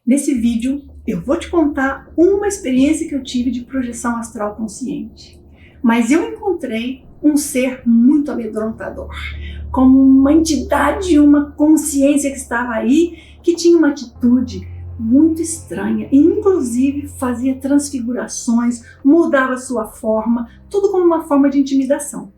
Nesse vídeo, eu vou te contar uma experiência que eu tive de projeção astral consciente. Mas eu encontrei um ser muito amedrontador, como uma entidade, uma consciência que estava aí, que tinha uma atitude muito estranha e inclusive fazia transfigurações, mudava sua forma, tudo como uma forma de intimidação.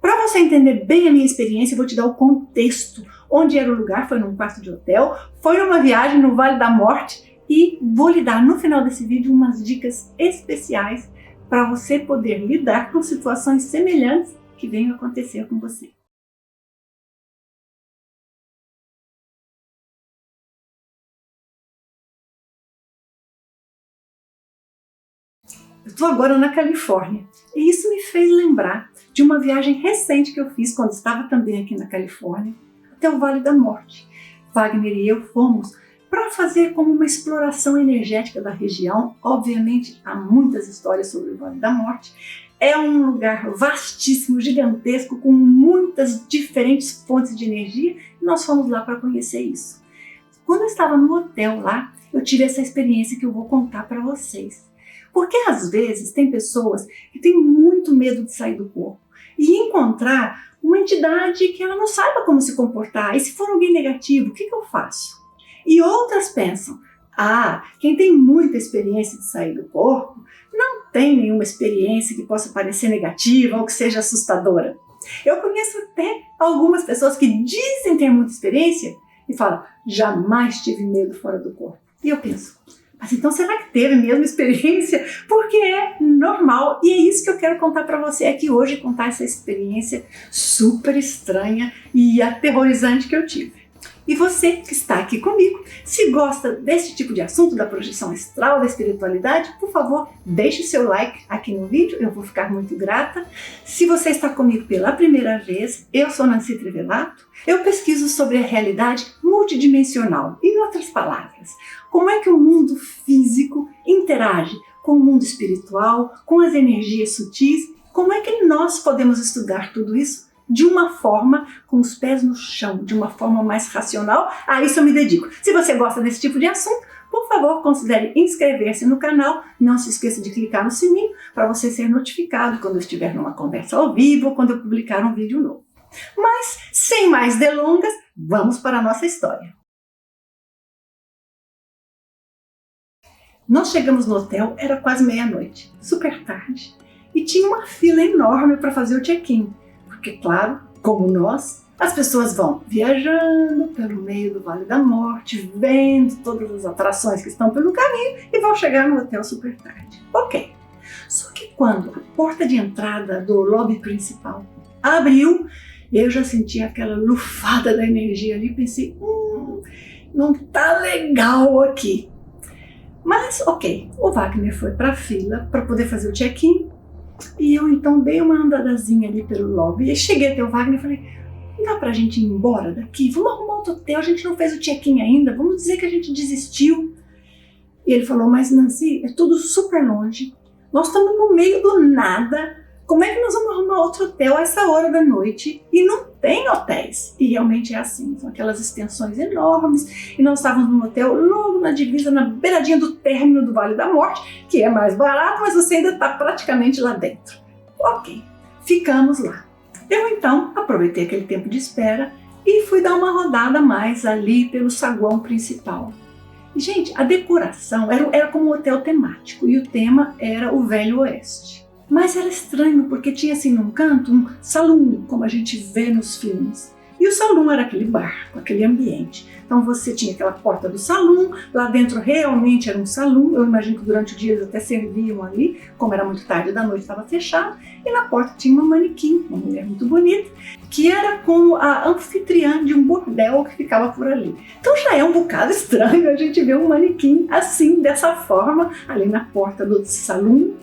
Para você entender bem a minha experiência, eu vou te dar o contexto. Onde era o lugar, foi num quarto de hotel, foi uma viagem no Vale da Morte e vou lhe dar no final desse vídeo umas dicas especiais para você poder lidar com situações semelhantes que venham acontecer com você. Eu estou agora na Califórnia e isso me fez lembrar de uma viagem recente que eu fiz quando estava também aqui na Califórnia, até o Vale da Morte. Wagner e eu fomos para fazer como uma exploração energética da região. Obviamente há muitas histórias sobre o Vale da Morte. É um lugar vastíssimo, gigantesco, com muitas diferentes fontes de energia e nós fomos lá para conhecer isso. Quando eu estava no hotel lá, eu tive essa experiência que eu vou contar para vocês. Porque às vezes tem pessoas que têm muito medo de sair do corpo e encontrar uma entidade que ela não saiba como se comportar. E se for alguém negativo, o que eu faço? E outras pensam, quem tem muita experiência de sair do corpo não tem nenhuma experiência que possa parecer negativa ou que seja assustadora. Eu conheço até algumas pessoas que dizem ter muita experiência e falam, jamais tive medo fora do corpo. E eu penso, mas então será que teve mesmo experiência? Porque é normal e é isso que eu quero contar para você aqui hoje, contar essa experiência super estranha e aterrorizante que eu tive. E você que está aqui comigo, se gosta desse tipo de assunto, da projeção astral, da espiritualidade, por favor, deixe o seu like aqui no vídeo, eu vou ficar muito grata. Se você está comigo pela primeira vez, eu sou Nancy Trivelato, eu pesquiso sobre a realidade multidimensional. Em outras palavras, como é que o mundo físico interage com o mundo espiritual, com as energias sutis, como é que nós podemos estudar tudo isso de uma forma com os pés no chão, de uma forma mais racional. A isso eu me dedico. Se você gosta desse tipo de assunto, por favor, considere inscrever-se no canal. Não se esqueça de clicar no sininho para você ser notificado quando eu estiver numa conversa ao vivo ou quando eu publicar um vídeo novo. Mas, sem mais delongas, vamos para a nossa história. Nós chegamos no hotel, era quase meia-noite, super tarde, e tinha uma fila enorme para fazer o check-in. Porque, claro, como nós, as pessoas vão viajando pelo meio do Vale da Morte, vendo todas as atrações que estão pelo caminho e vão chegar no hotel super tarde. Ok. Só que quando a porta de entrada do lobby principal abriu, eu já senti aquela lufada da energia ali e pensei, não tá legal aqui. Mas, ok, o Wagner foi para a fila para poder fazer o check-in. E eu então dei uma andadazinha ali pelo lobby e cheguei até o Wagner e falei, não dá pra gente ir embora daqui? Vamos arrumar outro hotel, a gente não fez o check-in ainda, vamos dizer que a gente desistiu. E ele falou, mas Nancy, é tudo super longe, nós estamos no meio do nada, como é que nós vamos arrumar outro hotel a essa hora da noite? E não tem hotéis. E realmente é assim, são aquelas extensões enormes e nós estávamos num hotel logo na divisa, na beiradinha do término do Vale da Morte, que é mais barato, mas você ainda está praticamente lá dentro. Ok, ficamos lá. Eu então aproveitei aquele tempo de espera e fui dar uma rodada mais ali pelo saguão principal. E, gente, a decoração era como um hotel temático e o tema era o Velho Oeste. Mas era estranho porque tinha assim num canto um salão, como a gente vê nos filmes. E o salão era aquele bar, com aquele ambiente. Então você tinha aquela porta do salão, lá dentro realmente era um salão. Eu imagino que durante o dia eles até serviam ali, como era muito tarde da noite, estava fechado. E na porta tinha uma manequim, uma mulher muito bonita, que era como a anfitriã de um bordel que ficava por ali. Então já é um bocado estranho a gente ver um manequim assim, dessa forma, ali na porta do salão.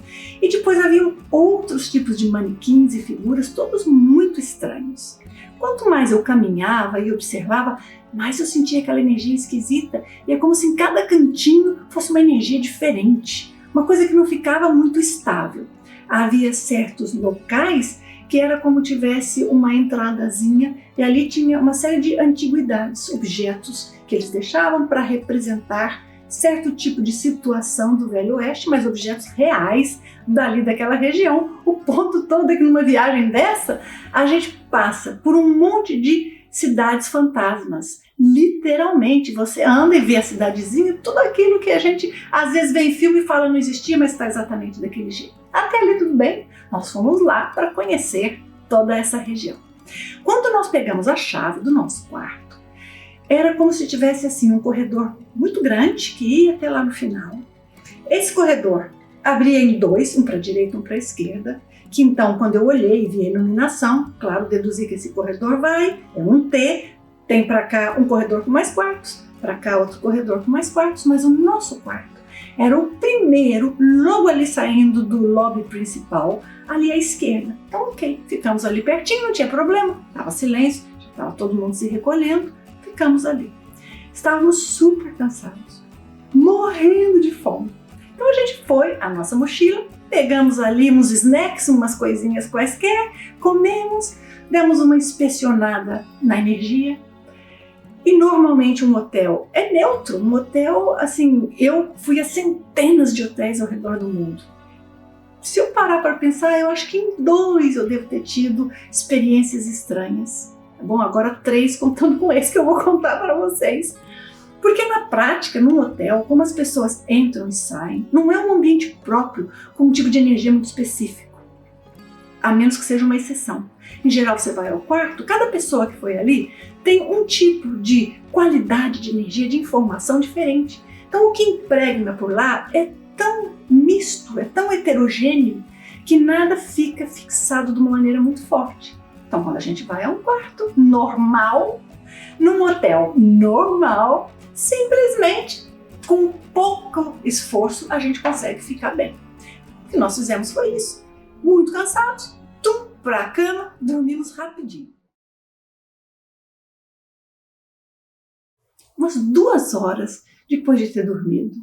E depois havia outros tipos de manequins e figuras, todos muito estranhos. Quanto mais eu caminhava e observava, mais eu sentia aquela energia esquisita e é como se em cada cantinho fosse uma energia diferente, uma coisa que não ficava muito estável. Havia certos locais que era como tivesse uma entradazinha e ali tinha uma série de antiguidades, objetos que eles deixavam para representar certo tipo de situação do Velho Oeste, mas objetos reais dali daquela região. O ponto todo é que numa viagem dessa, a gente passa por um monte de cidades fantasmas. Literalmente, você anda e vê a cidadezinha, tudo aquilo que a gente às vezes vê em filme e fala não existia, mas está exatamente daquele jeito. Até ali tudo bem, nós fomos lá para conhecer toda essa região. Quando nós pegamos a chave do nosso quarto, era como se tivesse assim um corredor muito grande que ia até lá no final. Esse corredor abria em dois, um para a direita e um para a esquerda, que então quando eu olhei e vi a iluminação, claro, deduzi que esse corredor é um T, tem para cá um corredor com mais quartos, para cá outro corredor com mais quartos, mas o nosso quarto era o primeiro, logo ali saindo do lobby principal, ali à esquerda. Então ok, ficamos ali pertinho, não tinha problema, estava silêncio, estava todo mundo se recolhendo, ficamos ali. Estávamos super cansados, morrendo de fome. Então a gente foi à nossa mochila, pegamos ali uns snacks, umas coisinhas quaisquer, comemos, demos uma inspecionada na energia. E normalmente um hotel é neutro, um hotel, assim, eu fui a centenas de hotéis ao redor do mundo. Se eu parar para pensar, eu acho que em 2 eu devo ter tido experiências estranhas. Bom, agora 3 contando com esse que eu vou contar para vocês. Porque na prática, num hotel, como as pessoas entram e saem, não é um ambiente próprio com um tipo de energia muito específico. A menos que seja uma exceção. Em geral, você vai ao quarto, cada pessoa que foi ali tem um tipo de qualidade de energia, de informação diferente. Então, o que impregna por lá é tão misto, é tão heterogêneo, que nada fica fixado de uma maneira muito forte. Então, quando a gente vai a um quarto normal, num hotel normal, simplesmente, com pouco esforço, a gente consegue ficar bem. O que nós fizemos foi isso. Muito cansados, para a cama, dormimos rapidinho. Umas 2 horas depois de ter dormido,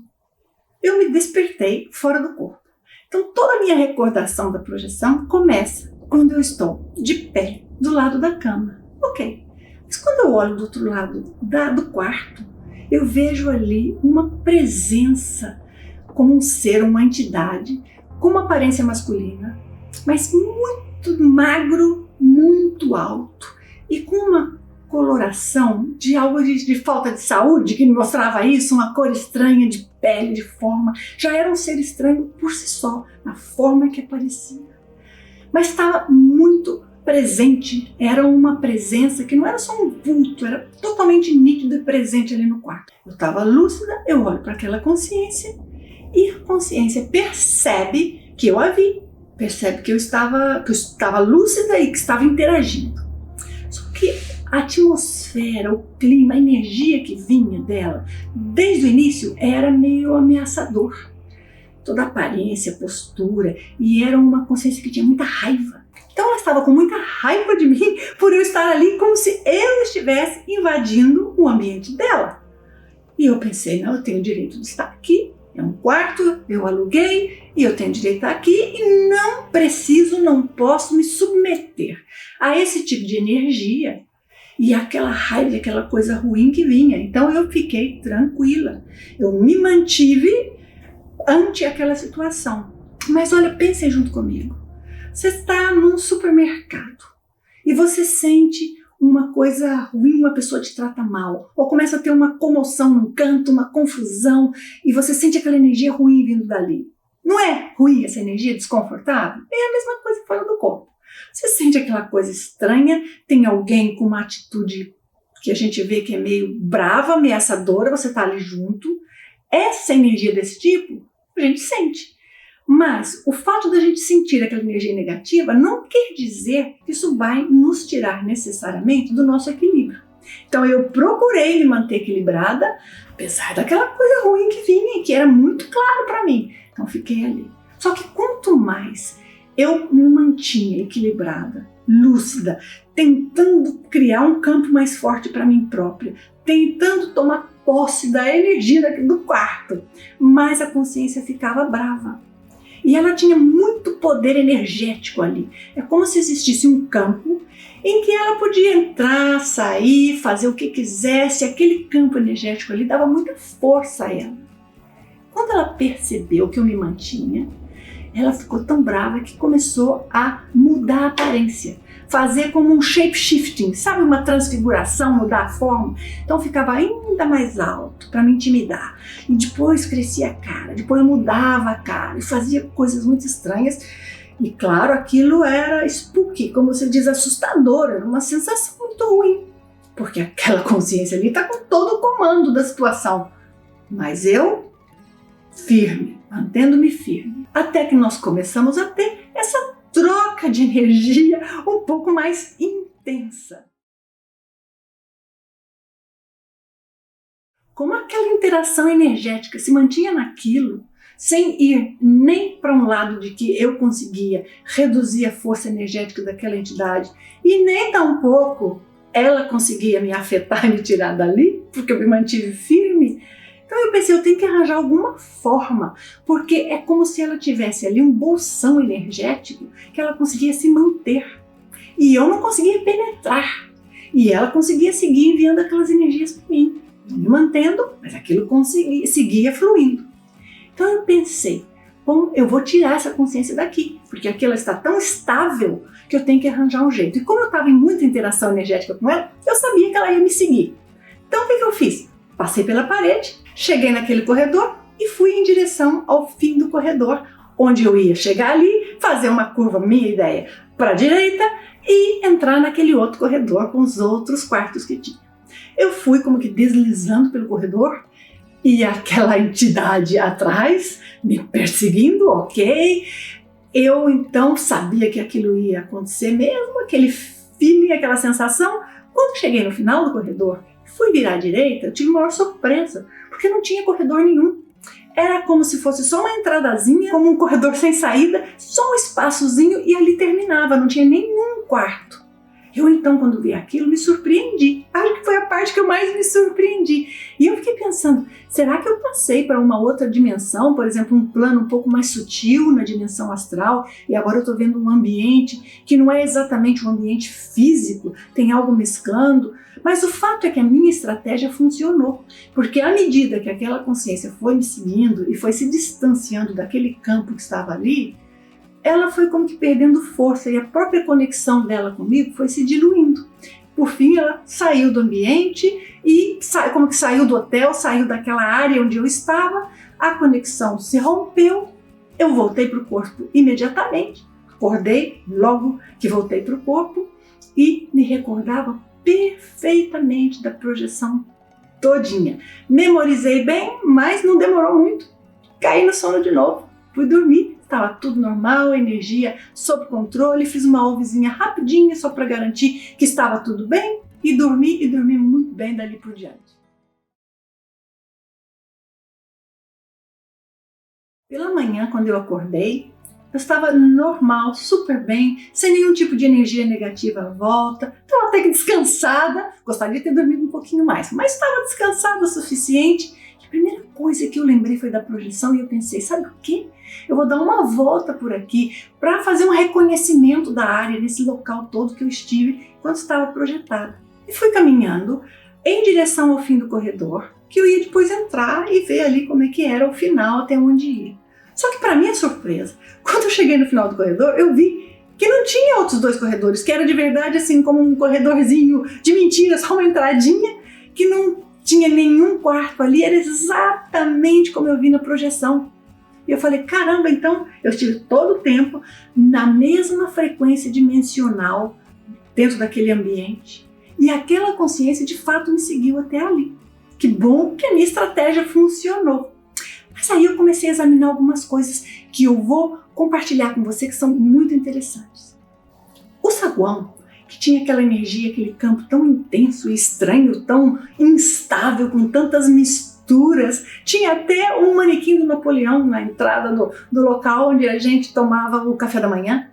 eu me despertei fora do corpo. Então toda a minha recordação da projeção começa quando eu estou de pé do lado da cama. Ok, mas quando eu olho do outro lado do quarto, eu vejo ali uma presença como um ser, uma entidade, com uma aparência masculina, mas muito magro, muito alto e com uma coloração de algo de falta de saúde, que me mostrava isso, uma cor estranha de pele, de forma. Já era um ser estranho por si só, na forma que aparecia. Mas estava muito presente, era uma presença que não era só um vulto, era totalmente nítido e presente ali no quarto. Eu estava lúcida, eu olho para aquela consciência e a consciência percebe que eu a vi. Percebe que eu estava lúcida e que estava interagindo. Só que a atmosfera, o clima, a energia que vinha dela, desde o início, era meio ameaçador. Toda a aparência, a postura, e era uma consciência que tinha muita raiva. Então ela estava com muita raiva de mim por eu estar ali como se eu estivesse invadindo o ambiente dela. E eu pensei, não, eu tenho o direito de estar aqui. É um quarto, eu aluguei e eu tenho direito a estar aqui e não posso me submeter a esse tipo de energia e aquela raiva, aquela coisa ruim que vinha. Então eu fiquei tranquila, eu me mantive ante aquela situação. Mas olha, pensem junto comigo. Você está num supermercado e você sente uma coisa ruim, uma pessoa te trata mal, ou começa a ter uma comoção num canto, uma confusão, e você sente aquela energia ruim vindo dali. Não é ruim essa energia desconfortável? É a mesma coisa fora do corpo. Você sente aquela coisa estranha, tem alguém com uma atitude que a gente vê que é meio brava, ameaçadora, você está ali junto. Essa energia desse tipo, a gente sente. Mas o fato da gente sentir aquela energia negativa não quer dizer que isso vai nos tirar necessariamente do nosso equilíbrio. Então eu procurei me manter equilibrada, apesar daquela coisa ruim que vinha e que era muito claro para mim. Então fiquei ali. Só que quanto mais eu me mantinha equilibrada, lúcida, tentando criar um campo mais forte para mim própria, tentando tomar posse da energia do quarto, mais a consciência ficava brava. E ela tinha muito poder energético ali. É como se existisse um campo em que ela podia entrar, sair, fazer o que quisesse. Aquele campo energético ali dava muita força a ela. Quando ela percebeu que eu me mantinha, ela ficou tão brava que começou a mudar a aparência, fazer como um shape-shifting, sabe, uma transfiguração, mudar a forma. Então ficava ainda mais alto para me intimidar. E depois crescia a cara, depois mudava a cara e fazia coisas muito estranhas. E claro, aquilo era spooky, como você diz, assustador, era uma sensação muito ruim, porque aquela consciência ali está com todo o comando da situação. Mas eu, firme, mantendo-me firme, até que nós começamos a ter essa troca de energia um pouco mais intensa. Como aquela interação energética se mantinha naquilo, sem ir nem para um lado de que eu conseguia reduzir a força energética daquela entidade e nem tampouco ela conseguia me afetar e me tirar dali, porque eu me mantive firme. Então eu pensei, eu tenho que arranjar alguma forma, porque é como se ela tivesse ali um bolsão energético que ela conseguia se manter. E eu não conseguia penetrar. E ela conseguia seguir enviando aquelas energias para mim, me mantendo, mas aquilo seguia fluindo. Então eu pensei, bom, eu vou tirar essa consciência daqui, porque aquilo está tão estável que eu tenho que arranjar um jeito. E como eu estava em muita interação energética com ela, eu sabia que ela ia me seguir. Então o que eu fiz? Passei pela parede, cheguei naquele corredor e fui em direção ao fim do corredor, onde eu ia chegar ali, fazer uma curva, minha ideia, para a direita e entrar naquele outro corredor com os outros quartos que tinha. Eu fui como que deslizando pelo corredor e aquela entidade atrás me perseguindo, ok? Eu então sabia que aquilo ia acontecer mesmo, aquele feeling, aquela sensação. Quando cheguei no final do corredor, fui virar à direita, eu tive maior surpresa, porque não tinha corredor nenhum. Era como se fosse só uma entradazinha, como um corredor sem saída, só um espaçozinho e ali terminava, não tinha nenhum quarto. Eu então, quando vi aquilo, me surpreendi. Acho que foi a parte que eu mais me surpreendi. E eu fiquei pensando, será que eu passei para uma outra dimensão, por exemplo, um plano um pouco mais sutil na dimensão astral, e agora eu estou vendo um ambiente que não é exatamente um ambiente físico, tem algo mesclando? Mas o fato é que a minha estratégia funcionou, porque à medida que aquela consciência foi me seguindo e foi se distanciando daquele campo que estava ali, ela foi como que perdendo força e a própria conexão dela comigo foi se diluindo. Por fim, ela saiu do ambiente e como que saiu do hotel, saiu daquela área onde eu estava, a conexão se rompeu, eu voltei para o corpo imediatamente, acordei logo que voltei para o corpo e me recordava perfeitamente da projeção todinha. Memorizei bem, mas não demorou muito, caí no sono de novo, fui dormir. Estava tudo normal, energia sob controle, fiz uma ouvezinha rapidinha só para garantir que estava tudo bem e dormi muito bem dali por diante. Pela manhã, quando eu acordei, eu estava normal, super bem, sem nenhum tipo de energia negativa à volta, estava até que descansada, gostaria de ter dormido um pouquinho mais, mas estava descansada o suficiente. A primeira coisa que eu lembrei foi da projeção e eu pensei, sabe o quê? Eu vou dar uma volta por aqui para fazer um reconhecimento da área, nesse local todo que eu estive quando estava projetada. E fui caminhando em direção ao fim do corredor, que eu ia depois entrar e ver ali como é que era o final, até onde ia. Só que para minha surpresa, quando eu cheguei no final do corredor, eu vi que não tinha outros dois corredores, que era de verdade assim como um corredorzinho de mentira, só uma entradinha, que não tinha nenhum quarto ali, era exatamente como eu vi na projeção. E eu falei, caramba, então eu estive todo o tempo na mesma frequência dimensional dentro daquele ambiente. E aquela consciência de fato me seguiu até ali. Que bom que a minha estratégia funcionou. Mas aí eu comecei a examinar algumas coisas que eu vou compartilhar com você que são muito interessantes. O saguão, que tinha aquela energia, aquele campo tão intenso e estranho, tão instável, com tantas misturas. Tinha até um manequim do Napoleão na entrada do local onde a gente tomava o café da manhã.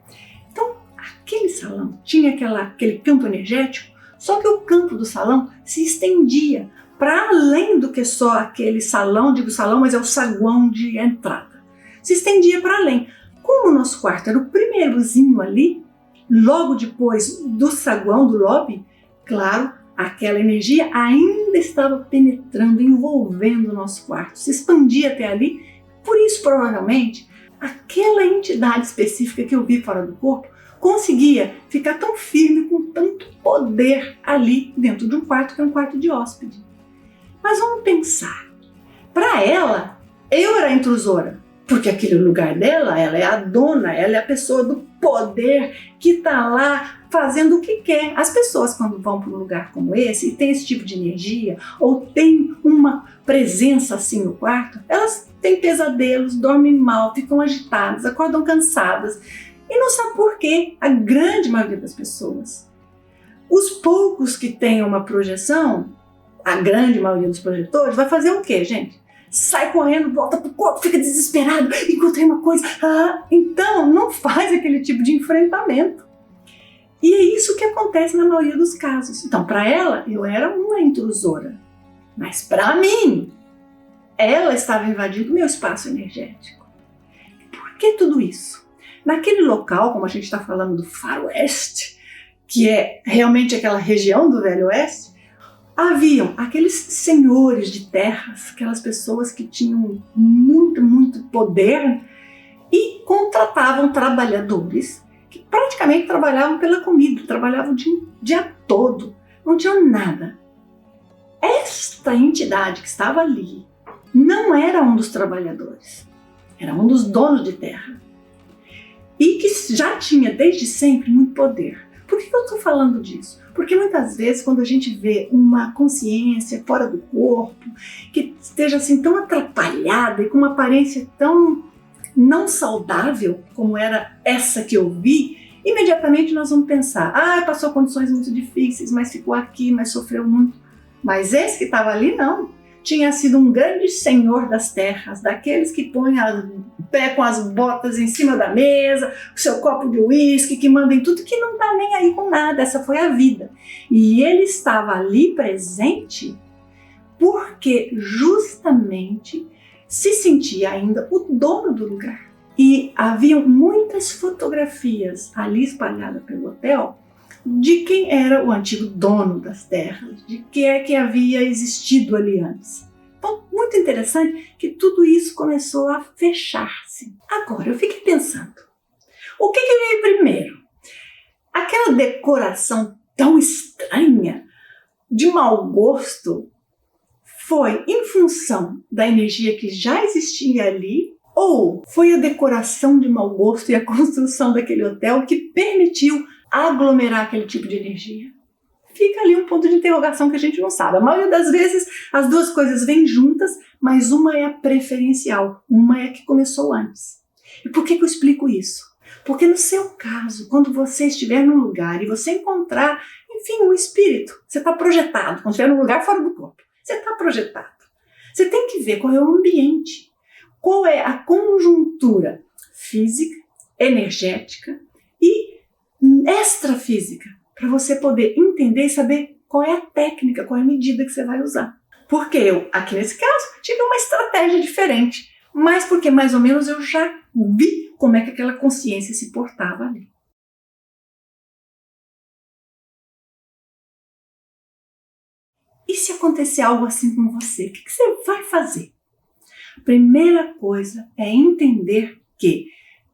Então, aquele salão tinha aquele campo energético, só que o campo do salão se estendia para além do que só aquele salão, digo salão, mas é o saguão de entrada. Se estendia para além. Como o nosso quarto era o primeirozinho ali, logo depois do saguão, do lobby, claro, aquela energia ainda estava penetrando, envolvendo o nosso quarto, se expandia até ali Por isso, provavelmente, aquela entidade específica que eu vi fora do corpo conseguia ficar tão firme, com tanto poder ali dentro de um quarto que é um quarto de hóspede. Mas vamos pensar, para ela, eu era a intrusora, porque aquele lugar dela, ela é a dona, ela é a pessoa do poder que está lá fazendo o que quer. As pessoas, quando vão para um lugar como esse e tem esse tipo de energia, ou tem uma presença assim no quarto, elas têm pesadelos, dormem mal, ficam agitadas, acordam cansadas e não sabe por quê. A grande maioria das pessoas. Os poucos que têm uma projeção, a grande maioria dos projetores, vai fazer o quê, gente? Sai correndo, volta pro corpo, fica desesperado, encontrei uma coisa. Então não faz aquele tipo de enfrentamento. E é isso que acontece na maioria dos casos. Então, para ela, eu era uma intrusora. Mas para mim, ela estava invadindo meu espaço energético. Por que tudo isso? Naquele local, como a gente está falando do Faroeste, que é realmente aquela região do Velho Oeste, haviam aqueles senhores de terras, aquelas pessoas que tinham muito poder e contratavam trabalhadores que praticamente trabalhavam pela comida, trabalhavam o dia todo, não tinham nada. Esta entidade que estava ali não era um dos trabalhadores, era um dos donos de terra e que já tinha desde sempre muito poder. Por que eu estou falando disso? Porque muitas vezes quando a gente vê uma consciência fora do corpo, que esteja assim tão atrapalhada e com uma aparência tão não saudável como era essa que eu vi, imediatamente nós vamos pensar, passou condições muito difíceis, mas ficou aqui, mas sofreu muito. Mas esse que estava ali não. Tinha sido um grande senhor das terras, daqueles que põem o pé com as botas em cima da mesa, o seu copo de uísque, que manda em tudo, que não está nem aí com nada. Essa foi a vida. E ele estava ali presente porque justamente se sentia ainda o dono do lugar. E haviam muitas fotografias ali espalhadas pelo hotel de quem era o antigo dono das terras, de quem é que havia existido ali antes. Então, muito interessante que tudo isso começou a fechar-se. Agora, eu fiquei pensando, o que veio primeiro? Aquela decoração tão estranha, de mau gosto, foi em função da energia que já existia ali, ou foi a decoração de mau gosto e a construção daquele hotel que permitiu aglomerar aquele tipo de energia? Fica ali um ponto de interrogação que a gente não sabe. A maioria das vezes as duas coisas vêm juntas, mas uma é a preferencial, uma é a que começou antes. E por que eu explico isso? Porque no seu caso, quando você estiver num lugar e você encontrar, enfim, um espírito, você está projetado, quando estiver num lugar fora do corpo, você está projetado. Você tem que ver qual é o ambiente, qual é a conjuntura física, energética e extrafísica, para você poder entender e saber qual é a técnica, qual é a medida que você vai usar. Porque eu, aqui nesse caso, tive uma estratégia diferente, mas porque mais ou menos eu já vi como é que aquela consciência se portava ali. E se acontecer algo assim com você, o que você vai fazer? A primeira coisa é entender que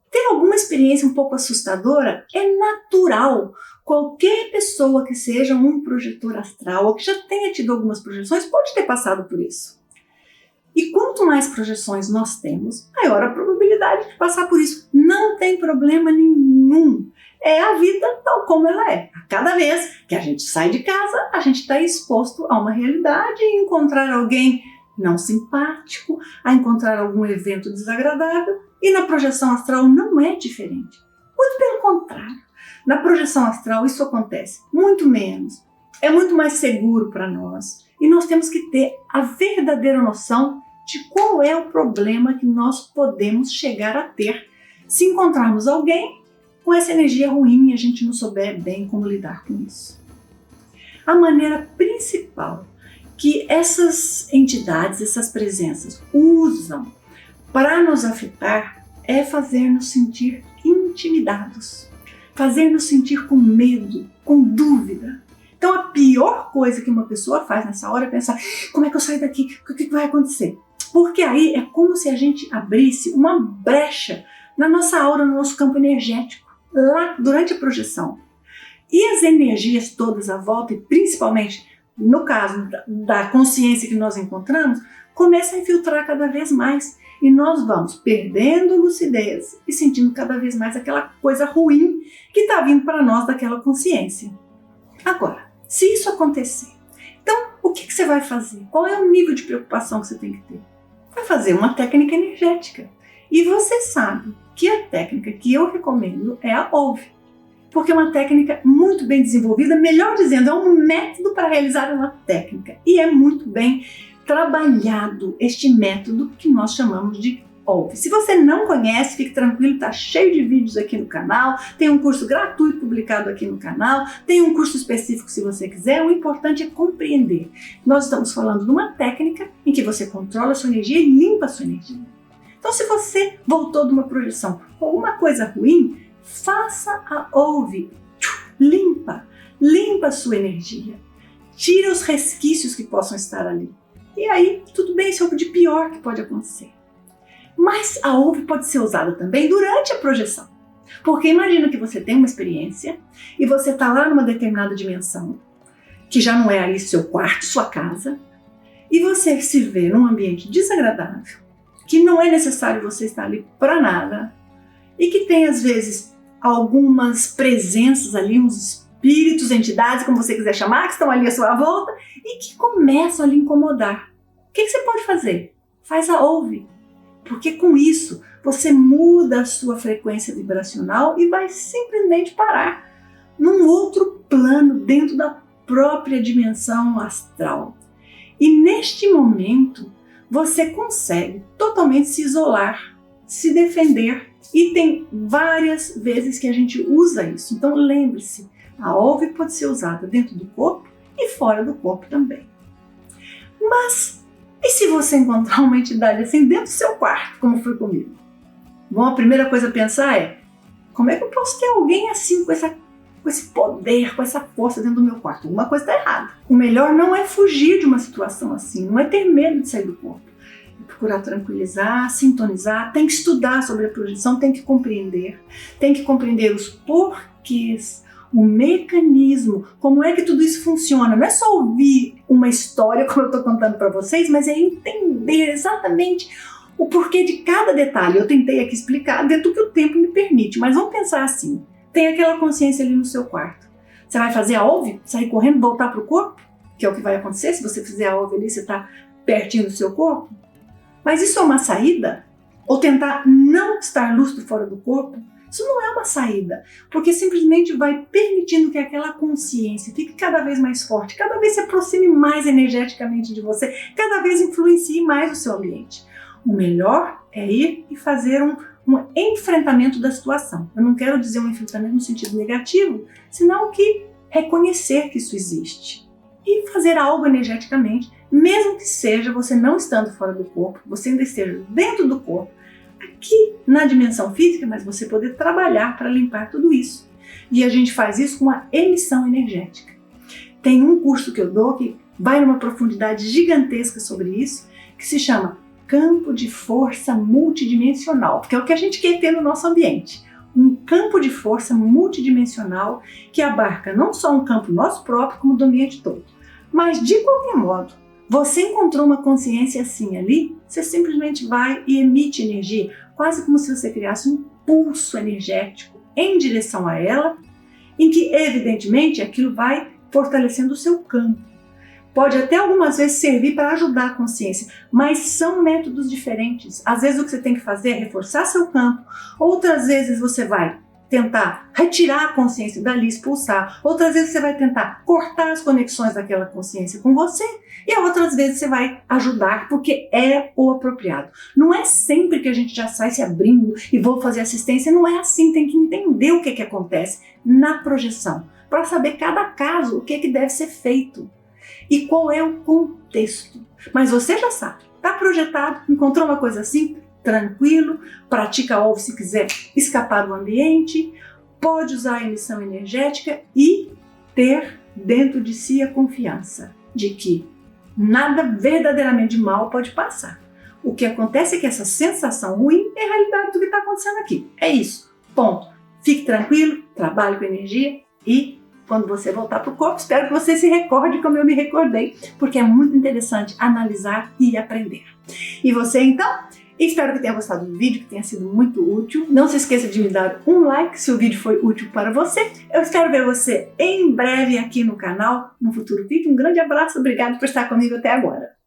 ter alguma experiência um pouco assustadora é natural. Qualquer pessoa que seja um projetor astral ou que já tenha tido algumas projeções pode ter passado por isso. E quanto mais projeções nós temos, maior a probabilidade de passar por isso. Não tem problema nenhum. É a vida tal como ela é. A cada vez que a gente sai de casa, a gente está exposto a uma realidade e encontrar alguém não simpático, a encontrar algum evento desagradável. E na projeção astral não é diferente. Muito pelo contrário. Na projeção astral isso acontece muito menos. É muito mais seguro para nós. E nós temos que ter a verdadeira noção de qual é o problema que nós podemos chegar a ter se encontrarmos alguém com essa energia ruim e a gente não souber bem como lidar com isso. A maneira principal que essas entidades, essas presenças usam para nos afetar é fazer-nos sentir intimidados, fazer-nos sentir com medo, com dúvida. Então a pior coisa que uma pessoa faz nessa hora é pensar, como é que eu saio daqui? O que vai acontecer? Porque aí é como se a gente abrisse uma brecha na nossa aura, no nosso campo energético, lá durante a projeção. E as energias todas à volta, e principalmente no caso da consciência que nós encontramos, começam a infiltrar cada vez mais. E nós vamos perdendo lucidez e sentindo cada vez mais aquela coisa ruim que está vindo para nós daquela consciência. Agora, se isso acontecer, então o que você vai fazer? Qual é o nível de preocupação que você tem que ter? Vai fazer uma técnica energética. E você sabe que a técnica que eu recomendo é a OVE. Porque é uma técnica muito bem desenvolvida, melhor dizendo, é um método para realizar uma técnica. E é muito bem trabalhado este método que nós chamamos de OVE. Se você não conhece, fique tranquilo, está cheio de vídeos aqui no canal, tem um curso gratuito publicado aqui no canal, tem um curso específico se você quiser, o importante é compreender. Nós estamos falando de uma técnica em que você controla a sua energia e limpa a sua energia. Então, se você voltou de uma projeção com alguma coisa ruim, faça a OVE, limpa a sua energia, tira os resquícios que possam estar ali. E aí, tudo bem, isso é o de pior que pode acontecer. Mas a OVE pode ser usada também durante a projeção. Porque imagina que você tem uma experiência e você está lá numa determinada dimensão, que já não é ali seu quarto, sua casa, e você se vê num ambiente desagradável, que não é necessário você estar ali para nada, e que tem às vezes algumas presenças ali, uns espíritos, entidades, como você quiser chamar, que estão ali à sua volta e que começam a lhe incomodar. O que você pode fazer? Faz a OVE, porque com isso você muda a sua frequência vibracional e vai simplesmente parar num outro plano dentro da própria dimensão astral. E neste momento você consegue totalmente se isolar, se defender, e tem várias vezes que a gente usa isso. Então lembre-se, a OVE pode ser usada dentro do corpo e fora do corpo também. Mas e se você encontrar uma entidade assim dentro do seu quarto, como foi comigo? Bom, a primeira coisa a pensar é, como é que eu posso ter alguém assim com esse poder, com essa força dentro do meu quarto? Alguma coisa está errada. O melhor não é fugir de uma situação assim, não é ter medo de sair do corpo. Procurar tranquilizar, sintonizar, tem que estudar sobre a projeção, tem que compreender os porquês, o mecanismo, como é que tudo isso funciona. Não é só ouvir uma história como eu estou contando para vocês, mas é entender exatamente o porquê de cada detalhe. Eu tentei aqui explicar dentro do que o tempo me permite, mas vamos pensar assim, tem aquela consciência ali no seu quarto. Você vai fazer a OVE, sair correndo, voltar para o corpo? Que é o que vai acontecer se você fizer a OVE ali, você está pertinho do seu corpo? Mas isso é uma saída? Ou tentar não estar lúcido fora do corpo? Isso não é uma saída, porque simplesmente vai permitindo que aquela consciência fique cada vez mais forte, cada vez se aproxime mais energeticamente de você, cada vez influencie mais o seu ambiente. O melhor é ir e fazer um enfrentamento da situação. Eu não quero dizer um enfrentamento no sentido negativo, senão que reconhecer que isso existe e fazer algo energeticamente, mesmo que seja você não estando fora do corpo, você ainda esteja dentro do corpo, aqui na dimensão física, mas você poder trabalhar para limpar tudo isso. E a gente faz isso com a emissão energética. Tem um curso que eu dou que vai numa profundidade gigantesca sobre isso, que se chama Campo de Força Multidimensional, porque é o que a gente quer ter no nosso ambiente. Um campo de força multidimensional que abarca não só um campo nosso próprio, como do ambiente todo. Mas, de qualquer modo, você encontrou uma consciência assim ali, você simplesmente vai e emite energia, quase como se você criasse um pulso energético em direção a ela, em que, evidentemente, aquilo vai fortalecendo o seu campo. Pode até algumas vezes servir para ajudar a consciência, mas são métodos diferentes. Às vezes o que você tem que fazer é reforçar seu campo, outras vezes você vai tentar retirar a consciência dali, expulsar, outras vezes você vai tentar cortar as conexões daquela consciência com você, e outras vezes você vai ajudar porque é o apropriado. Não é sempre que a gente já sai se abrindo e vou fazer assistência, não é assim, tem que entender o que acontece na projeção, para saber cada caso o que deve ser feito e qual é o contexto. Mas você já sabe, está projetado, encontrou uma coisa assim, tranquilo, pratica a OVE se quiser escapar do ambiente, pode usar a emissão energética e ter dentro de si a confiança de que nada verdadeiramente mal pode passar. O que acontece é que essa sensação ruim é a realidade do que está acontecendo aqui. É isso. Ponto. Fique tranquilo, trabalhe com energia e quando você voltar para o corpo, espero que você se recorde como eu me recordei, porque é muito interessante analisar e aprender. E você então? Espero que tenha gostado do vídeo, que tenha sido muito útil. Não se esqueça de me dar um like se o vídeo foi útil para você. Eu espero ver você em breve aqui no canal, no futuro vídeo. Um grande abraço, obrigado por estar comigo até agora.